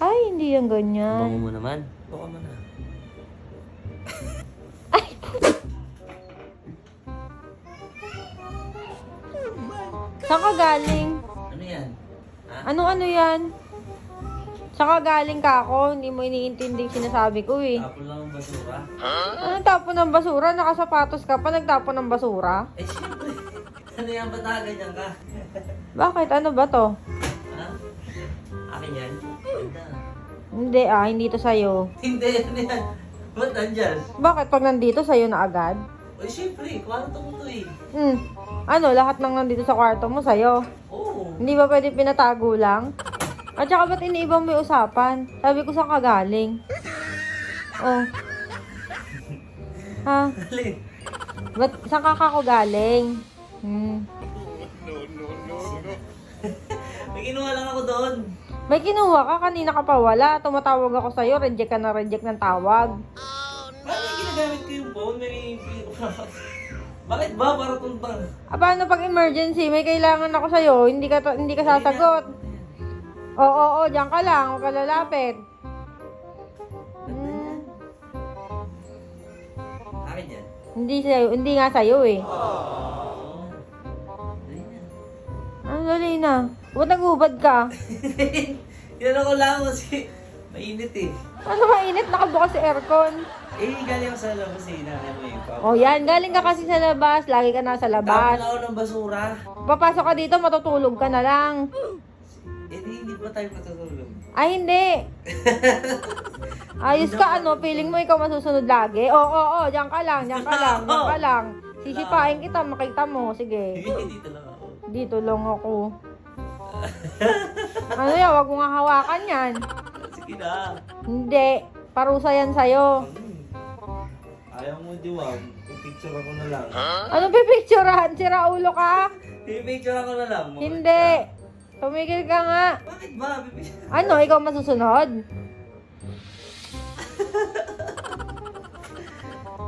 Ay, hindi yan ganyan. Bango mo naman. Baka mo na. Saan ka galing? Ano yan? Ha? Ano yan? Saan ka galing ka ako? Hindi mo iniintindi yung sinasabi ko eh. Tapon lang ang basura? Anong tapon ng basura? Nakasapatos ka pa, nagtapon ng basura? Eh, siyempre. Ano yan? Ba't nakaganyan ka? Bakit? Ano ba to? Ha? Akin yan? Ganda. Hindi hindi to sa'yo. Hindi, ano yan? Ba't nandyan? Bakit pag nandito sa'yo na agad? Eh, siyempre. Kwarto mo to eh. Ano, lahat ng nandito sa kwarto mo sa'yo? Oo. Hindi ba pwede pinatago lang? At saka ba't iniibang may usapan? Sabi ko saan ka galing? Oh. Ha? Alin? Ba't saan ka ako galing? May kinuha lang ako doon. May kinuha ka, kanina ka pa wala. Tumatawag ako sa'yo, reject ka na reject ng tawag. Paano ginagamit ko yung phone? Bakit ba? Para tuntang. Paano pag emergency? May kailangan ako sa'yo, hindi ka sasagot. Oo, diyan ka lang, huwag ka lalapit. Akin yan. Hindi nga sa'yo eh. Dali na. Ano dali na? Ba't nagubad ka? Yan ako lang kasi mainit eh. Ano mainit? Nakabukas si aircon. Eh, galing ako sa labas eh. Nanay mo yung papa. Oh, yan. Galing ka kasi sa labas. Lagi ka nasa Tapon labas. ako ng basura. Papasok ka dito, matutulog ka na lang. Eh, hindi pa tayo matutulog. Ay, hindi. Ayos ka, ano? Feeling mo ikaw masusunod lagi? Oo. Diyan ka lang. Sisipain kita, makita mo. Sige. Dito lang ako. Dito lang ako. Ano yan? Huwag mo nga hawakan yan. Sige na. Hindi. Parusa yan sa'yo. Ayaw mo, Diwam. Pipicture ako na lang. Ano pipicturehan? Sira ulo ka? Pipicture ako na lang. Hindi. Tumigil ka nga. Bakit ba? Pipicture. Ano? Ikaw masusunod?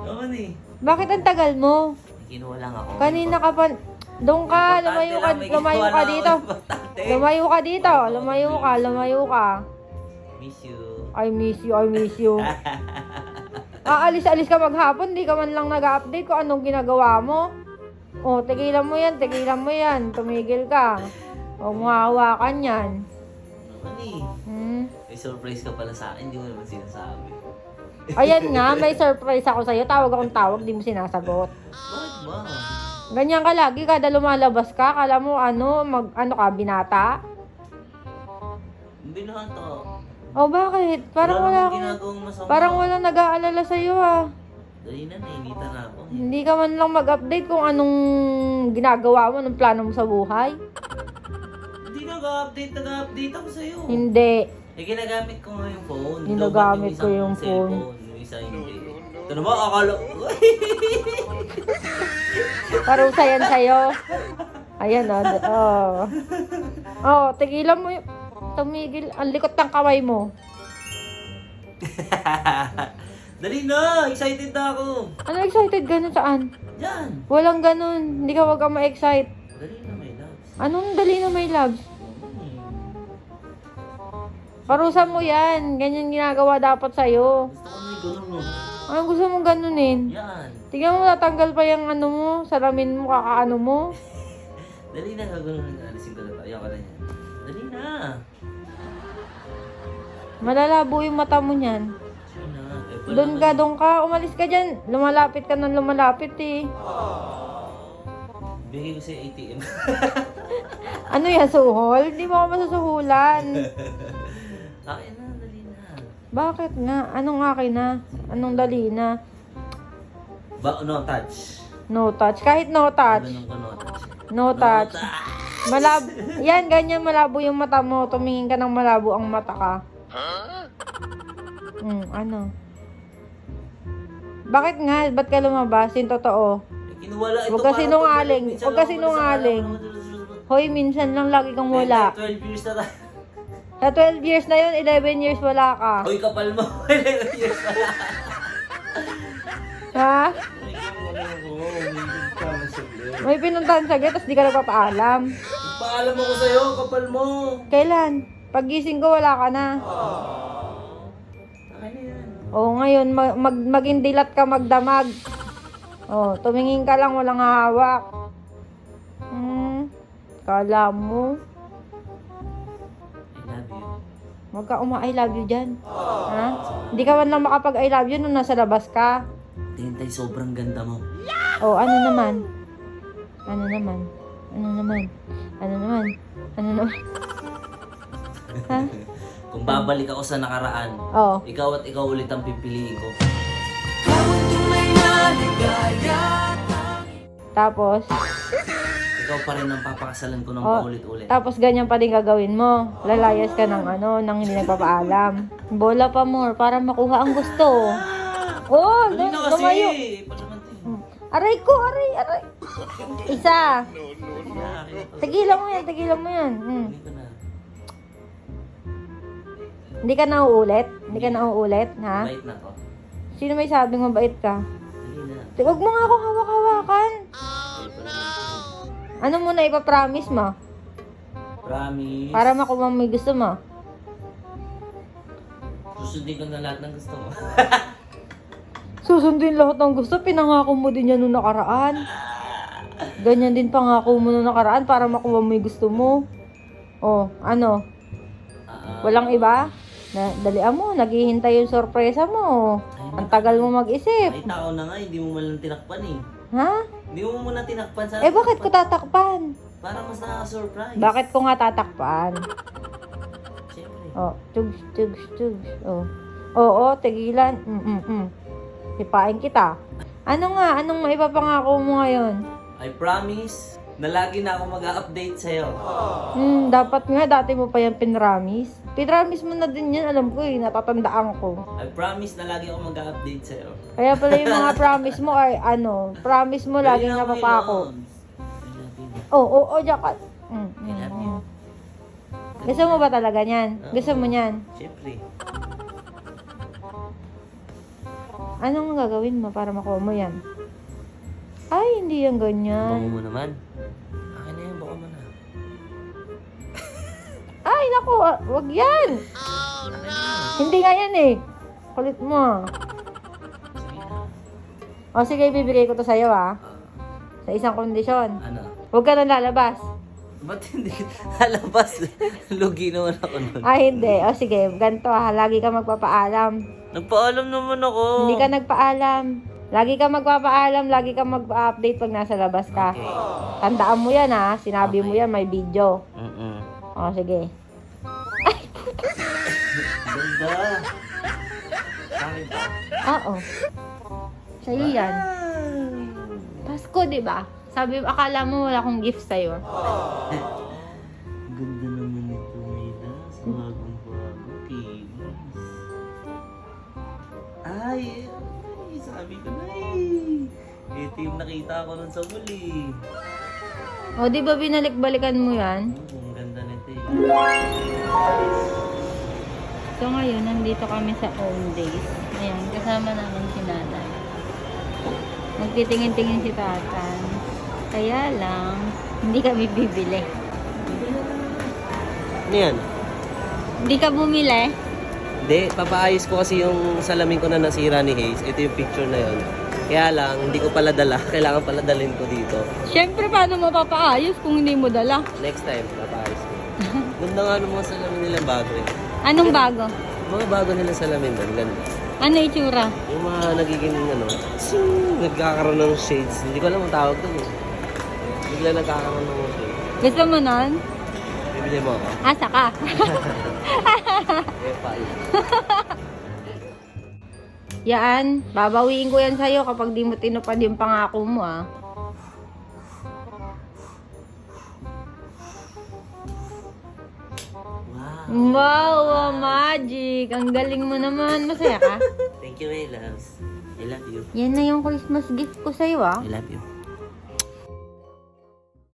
Naman eh. Bakit ang tagal mo? May kinuha lang ako. Kanina ka pa... Doon ka, lumayo ka dito. Lumayo ka. Miss you. I miss you. Aalis-alis ka maghapon, di ka man lang nag-update kung anong ginagawa mo. Oh, tigilan mo yan. Tumigil ka. Huwag mo hawakan yan. Naman eh. May surprise ka pala sa akin, hindi mo naman sinasabi. Ayan nga, may surprise ako sa'yo. Tawag akong tawag, di mo sinasagot. Bakit ba? Ganyan ka lagi, kada lumalabas ka, kala mo ano ka, binata? Binato. Oh, bakit? Parang wala namang akong... ginagawang masama. Parang walang nag-aalala sa'yo ah. Dali na, nainitan na ako. Hindi ka man lang mag-update kung anong ginagawa mo, anong plano mo sa buhay. Hindi nag-update ako sa'yo. Hindi. Eh, ginagamit ko nga yung phone. Ginagamit ko Lobat yung phone. Yung isa hindi. Ito naman, akala ko. Parusa yan sa'yo. Ayan oh, tigilan mo yung... Tumigil. Ang likot ng kamay mo. Dali na! Excited na ako! Ano excited? Ganun saan? Diyan! Walang ganun. Hindi ka wag ka ma-excite. Dali na, my loves. Anong dali na may loves? Parusa mo yan. Ganyan ginagawa dapat sa'yo. Gusto ko may ganun, no? Anong gusto mong ganunin? Yan! Tingnan mo, natanggal pa yung ano mo, salamin mo, kakaano mo. Dali na, gagawin na. Alisin ko na. Ayoko na yan. Dali na! Malalabo yung mata mo niyan. Sige na. Doon ka. Umalis ka dyan. Lumalapit ka ng lumalapit eh. Bigay ko sa ATM. Ano yan, suhol? Hindi mo ako masusuhulan. Akin na, dali na. Bakit nga? Anong akin na? Anong dali na? No touch. No touch. Kahit no touch. Ganun ko no touch. No touch. Yan, ganyan malabo yung mata mo. Tumingin ka ng malabo ang mata ka. Ano? Bakit nga? Ba't ka lumabas? Yung totoo. Kinuwala ito. Huwag ka sinungaling. Hoy, minsan lang lagi kang wala. 12 years na tayo. Sa 12 years na yun, 11 years wala ka. Hoy, kapal mo. 11 years na lang. Ha? May May pinuntahan saglit, tapos di ka nagpapaalam. paalam ako sa'yo, kapal mo. Kailan? Paggising ko, wala ka na. Okay na yan. O, ngayon, maging dilat ka magdamag. O, tumingin ka lang, walang hawak. Kala mo. I love you. Huwag ka I love you dyan. Ha? Hindi ka man lang makapag I love you nung nasa labas ka. Tintay, sobrang ganda mo. O, ano naman? Ano naman? Ano naman? Ano naman? Ano naman? Ha? Kung babalik ako sa nakaraan, Oo. ikaw at ikaw ulit ang pipiliin ko. Tapos, Ikaw pa rin ang papakasalan ko ng Oh, paulit-ulit. tapos ganyan pa din gagawin mo. Lalayas ka ng nang hindi nagpapaalam. Bola pa more para makuha ang gusto. Oh, Dali na kasi! lumayo. Palamantin. Aray ko, aray. Isa. Dali na, akin na to. Tigilan mo yan. Dali ko na. Hindi ka nauulit? Hindi ka nauulit, ha? Bait na to. Sino may sabing mabait ka? Dali na. Huwag mo nga akong hawak-hawakan. Ay, palamantin. Ano muna ipapromise mo? Promise. Para makuha mo yung gusto mo. Susundin ko na lahat ng gusto mo. Susundin lahat ng gusto. Pinangako mo din yan nung nakaraan. Ganyan din pangako mo nung nakaraan para makuha mo yung gusto mo. Oh, ano? Walang iba? Dalian mo, naghihintay yung sorpresa mo. Ang tagal mo mag-isip. Ay, tao na nga, hindi mo man lang tinakpan eh. Ha? Hindi mo muna tinakpan sa... Eh, bakit ko tatakpan? Para mas nakaka-surprise. Bakit ko nga tatakpan? Siyempre. Oh, tugs. Oh. Oo, tigilan. Hipain kita. Ano nga? Anong maipapangako mo ngayon? I promise na lagi na ako mag-update sa'yo. Dapat nga, dati mo pa yan pinramis. Pinramis mo na din yan, alam ko eh, natatandaan ko. I promise na lagi ako mag-update sa'yo. Kaya pala yung mga promise mo ay promise mo laging napapako. Oo, Jakat. I love you. Gusto mo ba talaga niyan? Gusto mo niyan? Siyempre. Anong gagawin mo para makuha mo yan? Ay, hindi yan ganyan. Bango mo naman. Akin na yan, baka mo na. Ay, naku, wag yan. Hindi nga yan eh. Kulit mo. Sige na. O sige, bibigay ko to sa'yo sa isang kondisyon. Ano? Huwag ka nang lalabas. Ba't hindi lalabas? Lugi naman ako nun. Ay, hindi. O sige, ganito lagi ka magpapaalam. Nagpaalam naman ako. Hindi ka nagpaalam. Lagi ka magpapaalam, lagi ka mag-update pag nasa labas ka. Okay. Tandaan mo yan sinabi mo yan, may video. O sige. Ganda. Sa akin ba? Oo. Sa'yo yan. Pasko, di ba? Sabi, akala mo wala akong gift sa'yo. Ganda naman ito, Mila. Sa bagong-bago. Kinis. Ay, sabi ko na eh. Ito yung nakita ko nun sa muli. O, di ba binalik-balikan mo yan? Ang ganda nito eh. So, ngayon, nandito kami sa home days. Ayan, kasama namin si nanay. Magtitingin-tingin si tatan. Kaya lang, hindi kami bibili. Ano yan? Hindi ka bumili? Hindi, papaayos ko kasi yung salamin ko na nasira ni Hayes. Ito yung picture na yon. Kaya lang, hindi ko pala dala. Kailangan pala dalhin ko dito. Siyempre, paano mo papaayos kung hindi mo dala? Next time, papaayos ko. Ganda nga ng mga salamin nila bago eh. Anong bago? Mga bago nila salamin doon, ganda. Ano itsura? Yung mga nagiging nagkakaroon ng shades. Hindi ko alam ang tawag doon eh. Bigla nagkakaroon ng shades. Gusto mo nun? Bibili mo ako. Asa ka? Eh, pala. Yan, babawiin ko yan sa'yo kapag di mo tinupad yung pangako mo Wow, magic! Ang galing mo naman. Masaya ka? Thank you, my loves. I love you. Yan na yung Christmas gift ko sa'yo I love you.